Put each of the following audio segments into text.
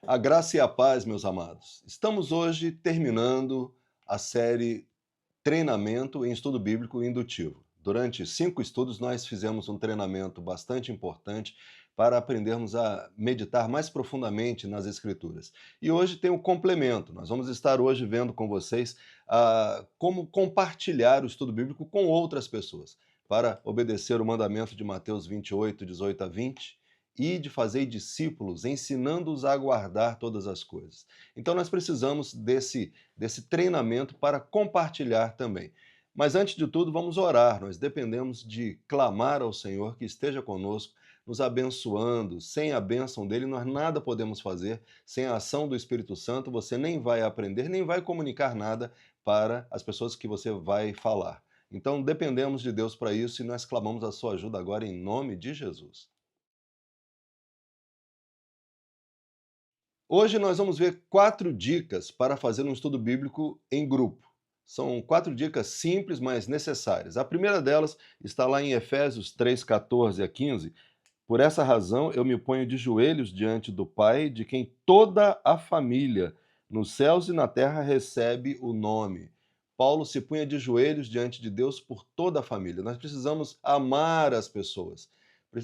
A graça e a paz, meus amados. Estamos hoje terminando a série Treinamento em Estudo Bíblico Indutivo. Durante 5 estudos, nós fizemos um treinamento bastante importante para aprendermos a meditar mais profundamente nas Escrituras. E hoje tem um complemento. Nós vamos estar hoje vendo com vocês como compartilhar o estudo bíblico com outras pessoas, para obedecer o mandamento de Mateus 28, 18 a 20, e de fazer discípulos, ensinando-os a guardar todas as coisas. Então nós precisamos desse treinamento para compartilhar também. Mas antes de tudo, vamos orar. Nós dependemos de clamar ao Senhor que esteja conosco, nos abençoando. Sem a bênção dele, nós nada podemos fazer. Sem a ação do Espírito Santo, você nem vai aprender, nem vai comunicar nada para as pessoas que você vai falar. Então dependemos de Deus para isso e nós clamamos a sua ajuda agora em nome de Jesus. Hoje nós vamos ver 4 dicas para fazer um estudo bíblico em grupo. São 4 dicas simples, mas necessárias. A primeira delas está lá em Efésios 3, 14 a 15. Por essa razão eu me ponho de joelhos diante do Pai, de quem toda a família, nos céus e na terra, recebe o nome. Paulo se punha de joelhos diante de Deus por toda a família. Nós precisamos amar as pessoas.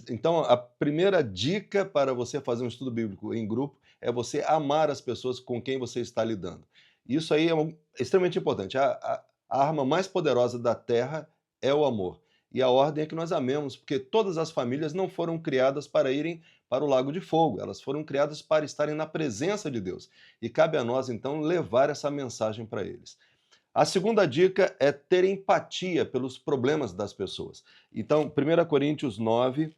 Então, a primeira dica para você fazer um estudo bíblico em grupo é você amar as pessoas com quem você está lidando. Isso aí é extremamente importante. A arma mais poderosa da terra é o amor. E a ordem é que nós amemos, porque todas as famílias não foram criadas para irem para o lago de fogo, elas foram criadas para estarem na presença de Deus. E cabe a nós, então, levar essa mensagem para eles. A segunda dica é ter empatia pelos problemas das pessoas. Então, 1 Coríntios 9,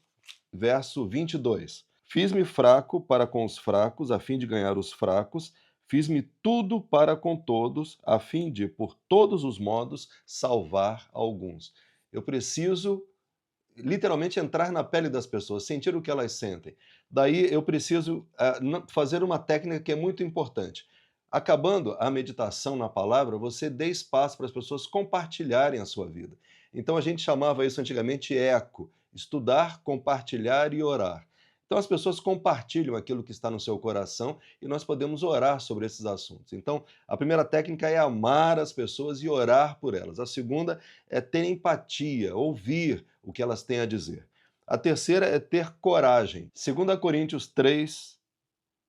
verso 22. Fiz-me fraco para com os fracos, a fim de ganhar os fracos. Fiz-me tudo para com todos, a fim de, por todos os modos, salvar alguns. Eu preciso literalmente entrar na pele das pessoas, sentir o que elas sentem. Daí eu preciso fazer uma técnica que é muito importante. Acabando a meditação na palavra, você dê espaço para as pessoas compartilharem a sua vida. Então a gente chamava isso antigamente eco, estudar, compartilhar e orar. Então as pessoas compartilham aquilo que está no seu coração e nós podemos orar sobre esses assuntos. Então a primeira técnica é amar as pessoas e orar por elas. A segunda é ter empatia, ouvir o que elas têm a dizer. A terceira é ter coragem. 2 Coríntios 3,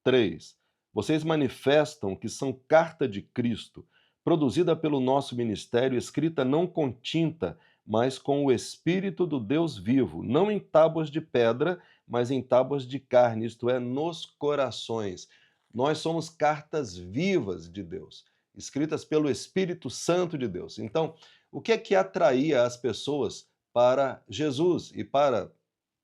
3. Vocês manifestam que são carta de Cristo, produzida pelo nosso ministério, escrita não com tinta, mas com o Espírito do Deus vivo, não em tábuas de pedra, mas em tábuas de carne, isto é, nos corações. Nós somos cartas vivas de Deus, escritas pelo Espírito Santo de Deus. Então, o que é que atraía as pessoas para Jesus e para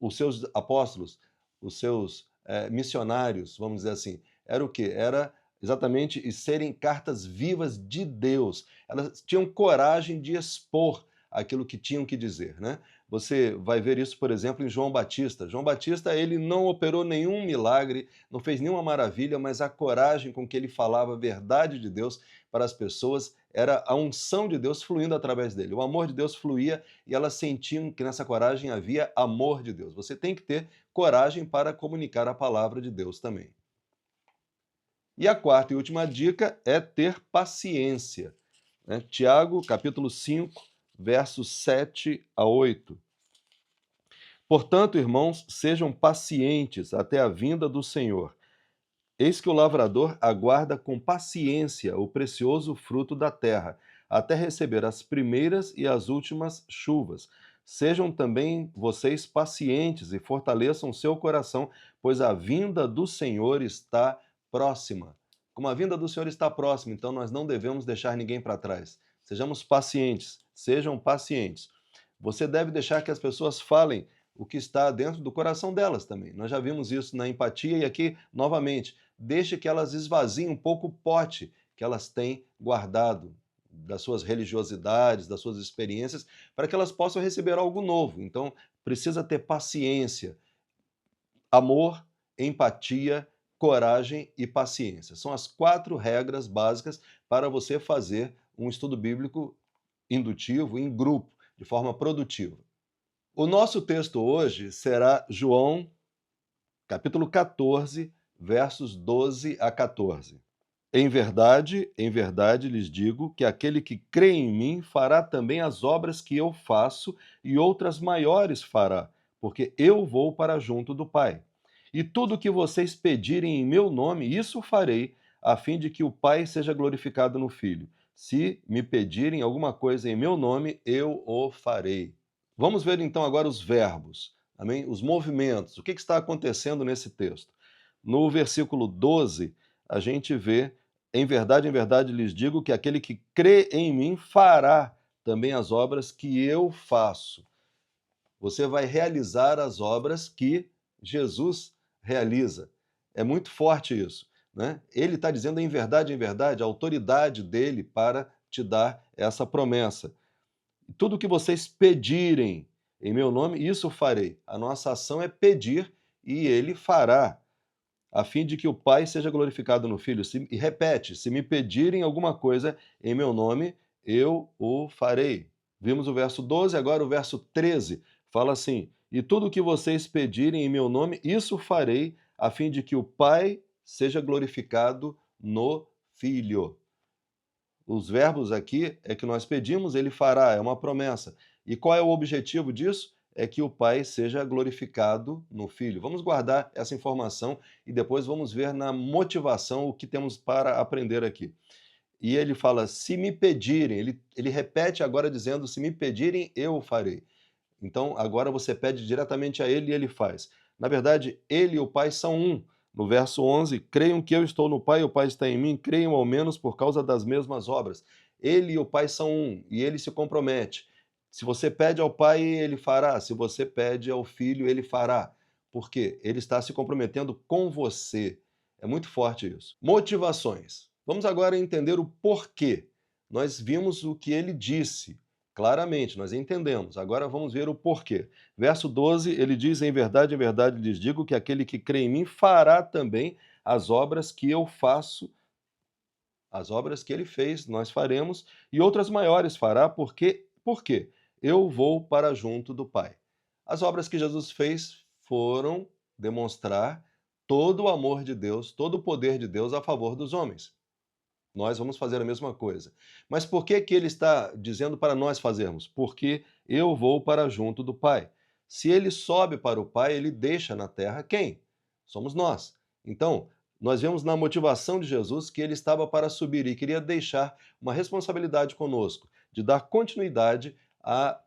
os seus apóstolos, os seus missionários, vamos dizer assim? Era o quê? Era exatamente serem cartas vivas de Deus. Elas tinham coragem de expor aquilo que tinham que dizer, né? Você vai ver isso, por exemplo, em João Batista. João Batista, ele não operou nenhum milagre, não fez nenhuma maravilha, mas a coragem com que ele falava a verdade de Deus para as pessoas era a unção de Deus fluindo através dele. O amor de Deus fluía e elas sentiam que nessa coragem havia amor de Deus. Você tem que ter coragem para comunicar a palavra de Deus também. E a quarta e última dica é ter paciência, né? Tiago, capítulo 5, versos 7 a 8. Portanto, irmãos, sejam pacientes até a vinda do Senhor. Eis que o lavrador aguarda com paciência o precioso fruto da terra, até receber as primeiras e as últimas chuvas. Sejam também vocês pacientes e fortaleçam seu coração, pois a vinda do Senhor está próxima. Como a vinda do Senhor está próxima, então nós não devemos deixar ninguém para trás. Sejamos pacientes, sejam pacientes. Você deve deixar que as pessoas falem o que está dentro do coração delas também. Nós já vimos isso na empatia e aqui, novamente, deixe que elas esvaziem um pouco o pote que elas têm guardado das suas religiosidades, das suas experiências, para que elas possam receber algo novo. Então, precisa ter paciência, amor, empatia, coragem e paciência. São as 4 regras básicas para você fazer um estudo bíblico indutivo em grupo, de forma produtiva. O nosso texto hoje será João, capítulo 14, versos 12 a 14. Em verdade lhes digo que aquele que crê em mim fará também as obras que eu faço e outras maiores fará, porque eu vou para junto do Pai. E tudo o que vocês pedirem em meu nome, isso farei, a fim de que o Pai seja glorificado no Filho. Se me pedirem alguma coisa em meu nome, eu o farei. Vamos ver então agora os verbos, amém? Os movimentos. O que está acontecendo nesse texto? No versículo 12, a gente vê: em verdade lhes digo que aquele que crê em mim fará também as obras que eu faço. Você vai realizar as obras que Jesus realiza. É muito forte isso, né? Ele está dizendo em verdade, a autoridade dele para te dar essa promessa. Tudo o que vocês pedirem em meu nome, isso farei. A nossa ação é pedir e ele fará, a fim de que o Pai seja glorificado no Filho. E repete: se me pedirem alguma coisa em meu nome, eu o farei. Vimos o verso 12, agora o verso 13 fala assim: e tudo o que vocês pedirem em meu nome, isso farei, a fim de que o Pai seja glorificado no Filho. Os verbos aqui é que nós pedimos, ele fará, é uma promessa. E qual é o objetivo disso? É que o Pai seja glorificado no Filho. Vamos guardar essa informação e depois vamos ver na motivação o que temos para aprender aqui. E ele fala: se me pedirem, ele repete agora dizendo: se me pedirem, eu o farei. Então agora você pede diretamente a ele e ele faz. Na verdade, ele e o Pai são um. No verso 11, creiam que eu estou no Pai e o Pai está em mim, creiam ao menos por causa das mesmas obras. Ele e o Pai são um, e ele se compromete. Se você pede ao Pai, ele fará. Se você pede ao Filho, ele fará. Por quê? Ele está se comprometendo com você. É muito forte isso. Motivações. Vamos agora entender o porquê. Nós vimos o que ele disse. Claramente, nós entendemos. Agora vamos ver o porquê. Verso 12, ele diz: em verdade lhes digo que aquele que crê em mim fará também as obras que eu faço, as obras que ele fez, nós faremos, e outras maiores fará, por quê? Eu vou para junto do Pai. As obras que Jesus fez foram demonstrar todo o amor de Deus, todo o poder de Deus a favor dos homens. Nós vamos fazer a mesma coisa. Mas por que que ele está dizendo para nós fazermos? Porque eu vou para junto do Pai. Se ele sobe para o Pai, ele deixa na terra quem? Somos nós. Então, nós vemos na motivação de Jesus que ele estava para subir e queria deixar uma responsabilidade conosco, de dar continuidade à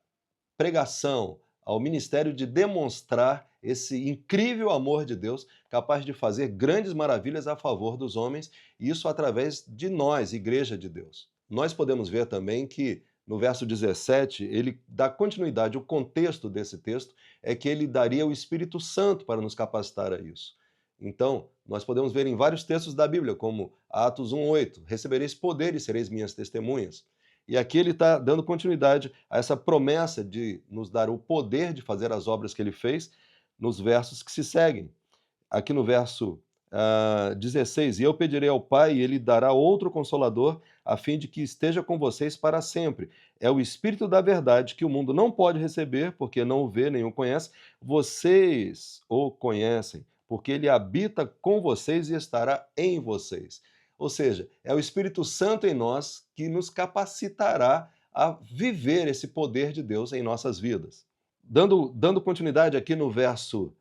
pregação, ao ministério de demonstrar esse incrível amor de Deus, capaz de fazer grandes maravilhas a favor dos homens, e isso através de nós, Igreja de Deus. Nós podemos ver também que no verso 17, ele dá continuidade, o contexto desse texto é que ele daria o Espírito Santo para nos capacitar a isso. Então, nós podemos ver em vários textos da Bíblia, como Atos 1:8, recebereis poder e sereis minhas testemunhas. E aqui ele está dando continuidade a essa promessa de nos dar o poder de fazer as obras que ele fez nos versos que se seguem. Aqui no verso 16, e eu pedirei ao Pai e ele dará outro Consolador, a fim de que esteja com vocês para sempre. É o Espírito da verdade que o mundo não pode receber, porque não o vê nem o conhece. Vocês o conhecem, porque ele habita com vocês e estará em vocês. Ou seja, é o Espírito Santo em nós que nos capacitará a viver esse poder de Deus em nossas vidas. Dando continuidade aqui no verso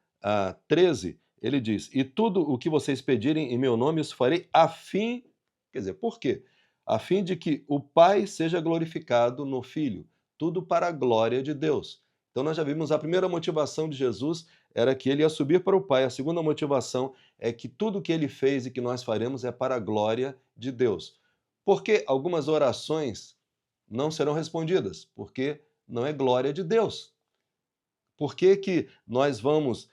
13, ele diz: e tudo o que vocês pedirem em meu nome, isso farei a fim, quer dizer, por quê? A fim de que o Pai seja glorificado no Filho, tudo para a glória de Deus. Então nós já vimos a primeira motivação de Jesus era que ele ia subir para o Pai. A segunda motivação é que tudo o que ele fez e que nós faremos é para a glória de Deus. Porque algumas orações não serão respondidas? Porque não é glória de Deus. Por que que nós vamos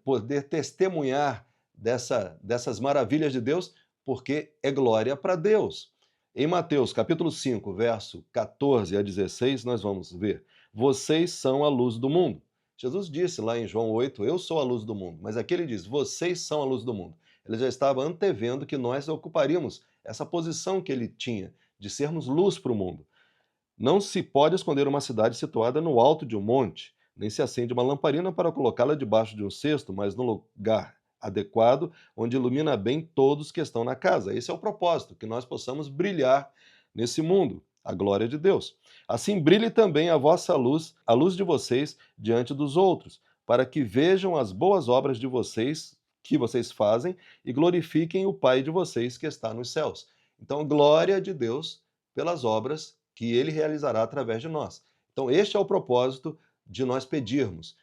poder testemunhar dessas maravilhas de Deus? Porque é glória para Deus. Em Mateus capítulo 5, verso 14 a 16, nós vamos ver: vocês são a luz do mundo. Jesus disse lá em João 8, eu sou a luz do mundo. Mas aqui ele diz, vocês são a luz do mundo. Ele já estava antevendo que nós ocuparíamos essa posição que ele tinha, de sermos luz para o mundo. Não se pode esconder uma cidade situada no alto de um monte, nem se acende uma lamparina para colocá-la debaixo de um cesto, mas no lugar adequado, onde ilumina bem todos que estão na casa. Esse é o propósito, que nós possamos brilhar nesse mundo, a glória de Deus. Assim brilhe também a vossa luz, a luz de vocês diante dos outros, para que vejam as boas obras de vocês, que vocês fazem, e glorifiquem o Pai de vocês que está nos céus. Então, glória de Deus pelas obras que ele realizará através de nós. Então, este é o propósito de nós pedirmos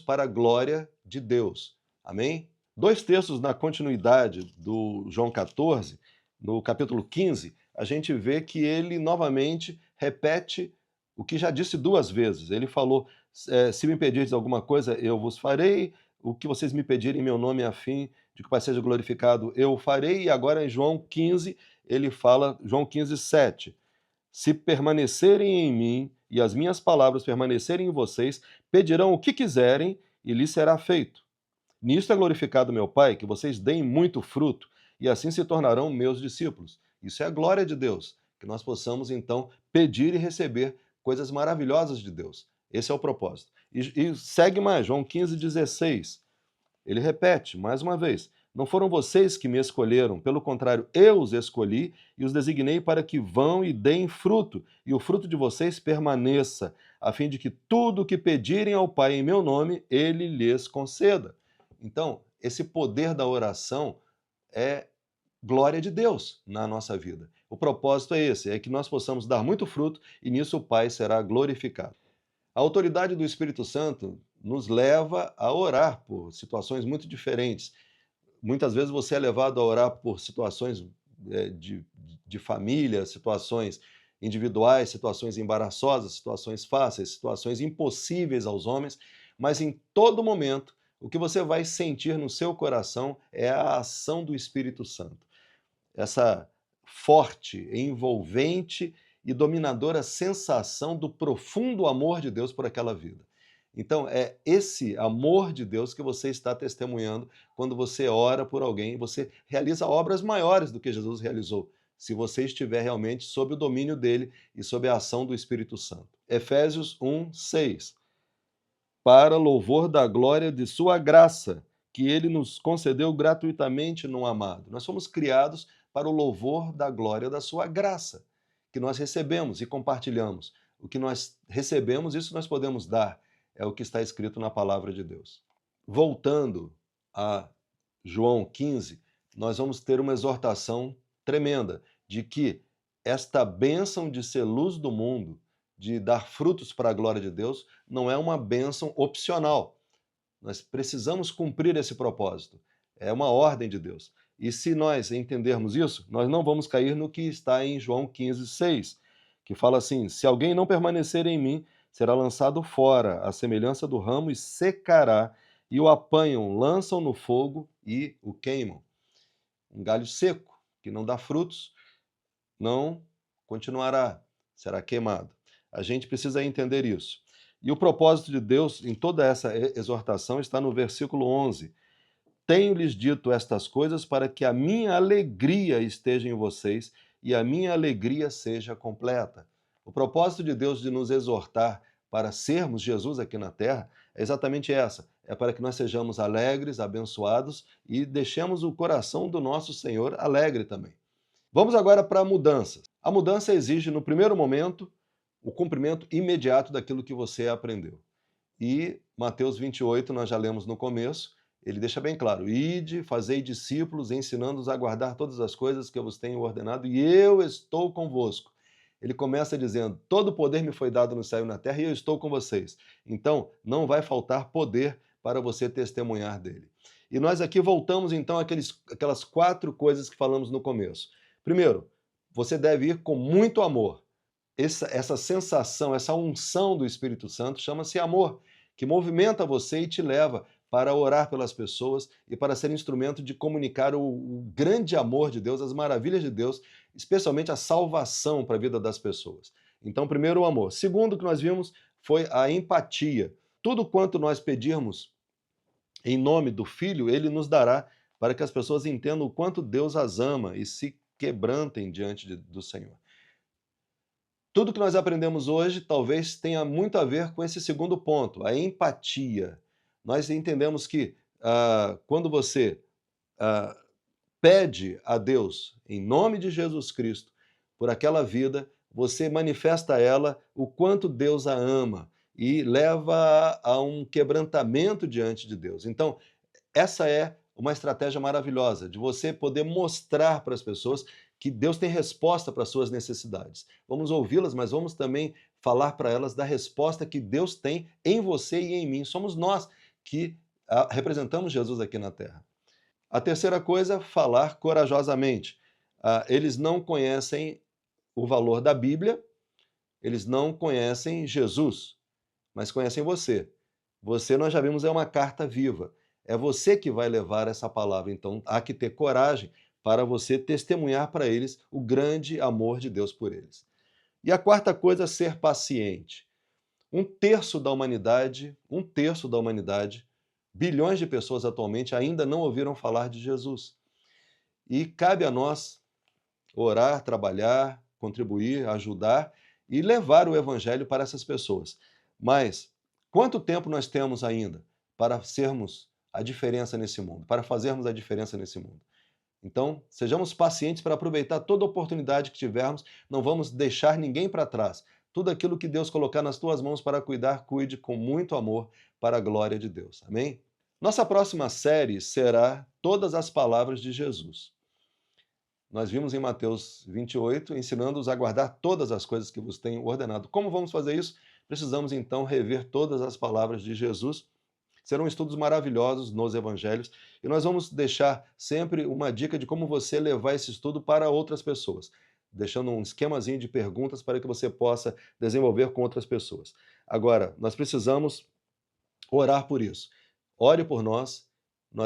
para a glória de Deus. Amém? Dois textos na continuidade do João 14, no capítulo 15, a gente vê que ele novamente repete o que já disse duas vezes. Ele falou, se me pedirdes alguma coisa, eu vos farei, o que vocês me pedirem em meu nome a fim de que o Pai seja glorificado, eu o farei. E agora em João 15, ele fala, João 15, 7, se permanecerem em mim e as minhas palavras permanecerem em vocês, pedirão o que quiserem e lhes será feito. Nisto é glorificado meu Pai, que vocês deem muito fruto, e assim se tornarão meus discípulos. Isso é a glória de Deus, que nós possamos então pedir e receber coisas maravilhosas de Deus. Esse é o propósito. E segue mais, João 15, 16. Ele repete, mais uma vez, não foram vocês que me escolheram, pelo contrário, eu os escolhi e os designei para que vão e deem fruto, e o fruto de vocês permaneça, a fim de que tudo o que pedirem ao Pai em meu nome, ele lhes conceda. Então, esse poder da oração é glória de Deus na nossa vida. O propósito é esse, é que nós possamos dar muito fruto e nisso o Pai será glorificado. A autoridade do Espírito Santo nos leva a orar por situações muito diferentes. Muitas vezes você é levado a orar por situações de família, situações individuais, situações embaraçosas, situações fáceis, situações impossíveis aos homens, mas em todo momento o que você vai sentir no seu coração é a ação do Espírito Santo. Essa forte, envolvente e dominadora sensação do profundo amor de Deus por aquela vida. Então, é esse amor de Deus que você está testemunhando quando você ora por alguém, você realiza obras maiores do que Jesus realizou, se você estiver realmente sob o domínio dele e sob a ação do Espírito Santo. Efésios 1, 6. Para louvor da glória de sua graça, que ele nos concedeu gratuitamente no amado. Nós fomos criados para o louvor da glória da sua graça, que nós recebemos e compartilhamos. O que nós recebemos, isso nós podemos dar. É o que está escrito na palavra de Deus. Voltando a João 15, nós vamos ter uma exortação tremenda de que esta bênção de ser luz do mundo, de dar frutos para a glória de Deus, não é uma bênção opcional. Nós precisamos cumprir esse propósito. É uma ordem de Deus. E se nós entendermos isso, nós não vamos cair no que está em João 15, 6, que fala assim: se alguém não permanecer em mim, será lançado fora, à semelhança do ramo, e secará, e o apanham, lançam no fogo e o queimam. Um galho seco, que não dá frutos, não continuará, será queimado. A gente precisa entender isso. E o propósito de Deus em toda essa exortação está no versículo 11. Tenho-lhes dito estas coisas para que a minha alegria esteja em vocês e a minha alegria seja completa. O propósito de Deus de nos exortar para sermos Jesus aqui na terra é exatamente essa. É para que nós sejamos alegres, abençoados e deixemos o coração do nosso Senhor alegre também. Vamos agora para mudanças. A mudança exige, no primeiro momento, o cumprimento imediato daquilo que você aprendeu. E Mateus 28, nós já lemos no começo, ele deixa bem claro: ide, fazei discípulos, ensinando-os a guardar todas as coisas que eu vos tenho ordenado, e eu estou convosco. Ele começa dizendo: todo poder me foi dado no céu e na terra, e eu estou com vocês. Então, não vai faltar poder para você testemunhar dele. E nós aqui voltamos, então, aquelas 4 coisas que falamos no começo. Primeiro, você deve ir com muito amor. Essa sensação, essa unção do Espírito Santo chama-se amor, que movimenta você e te leva para orar pelas pessoas e para ser instrumento de comunicar o grande amor de Deus, as maravilhas de Deus, especialmente a salvação para a vida das pessoas. Então, primeiro, o amor. Segundo, que nós vimos foi a empatia. Tudo quanto nós pedirmos em nome do Filho, ele nos dará para que as pessoas entendam o quanto Deus as ama e se quebrantem diante do Senhor. Tudo que nós aprendemos hoje talvez tenha muito a ver com esse segundo ponto, a empatia. Nós entendemos que quando você ah, pede a Deus, em nome de Jesus Cristo, por aquela vida, você manifesta a ela o quanto Deus a ama e leva a um quebrantamento diante de Deus. Então, essa é uma estratégia maravilhosa de você poder mostrar para as pessoas que Deus tem resposta para as suas necessidades. Vamos ouvi-las, mas vamos também falar para elas da resposta que Deus tem em você e em mim. Somos nós que representamos Jesus aqui na Terra. A terceira coisa, falar corajosamente. Eles não conhecem o valor da Bíblia, eles não conhecem Jesus, mas conhecem você. Você, nós já vimos, é uma carta viva. É você que vai levar essa palavra. Então, há que ter coragem para você testemunhar para eles o grande amor de Deus por eles. E a quarta coisa, ser paciente. Um terço da humanidade, bilhões de pessoas atualmente ainda não ouviram falar de Jesus. E cabe a nós orar, trabalhar, contribuir, ajudar e levar o evangelho para essas pessoas. Mas quanto tempo nós temos ainda para sermos a diferença nesse mundo, para fazermos a diferença nesse mundo? Então, sejamos pacientes para aproveitar toda oportunidade que tivermos, não vamos deixar ninguém para trás. Tudo aquilo que Deus colocar nas tuas mãos para cuidar, cuide com muito amor para a glória de Deus. Amém? Nossa próxima série será Todas as Palavras de Jesus. Nós vimos em Mateus 28, ensinando-os a guardar todas as coisas que vos tenho ordenado. Como vamos fazer isso? Precisamos então rever todas as palavras de Jesus. Serão estudos maravilhosos nos evangelhos e nós vamos deixar sempre uma dica de como você levar esse estudo para outras pessoas, deixando um esquemazinho de perguntas para que você possa desenvolver com outras pessoas. Agora, nós precisamos orar por isso. Ore por nós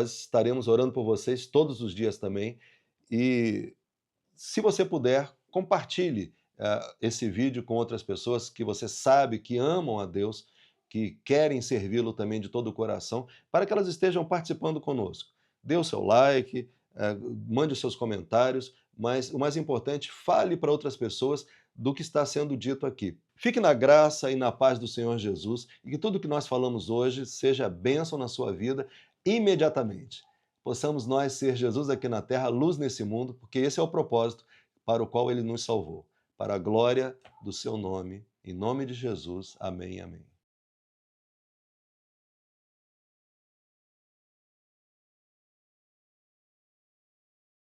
estaremos orando por vocês todos os dias também e se você puder, compartilhe esse vídeo com outras pessoas que você sabe que amam a Deus, que querem servi-lo também de todo o coração, para que elas estejam participando conosco. Dê o seu like, mande os seus comentários, mas o mais importante, fale para outras pessoas do que está sendo dito aqui. Fique na graça e na paz do Senhor Jesus e que tudo que nós falamos hoje seja bênção na sua vida imediatamente. Possamos nós ser Jesus aqui na terra, luz nesse mundo, porque esse é o propósito para o qual ele nos salvou. Para a glória do seu nome, em nome de Jesus. Amém, amém.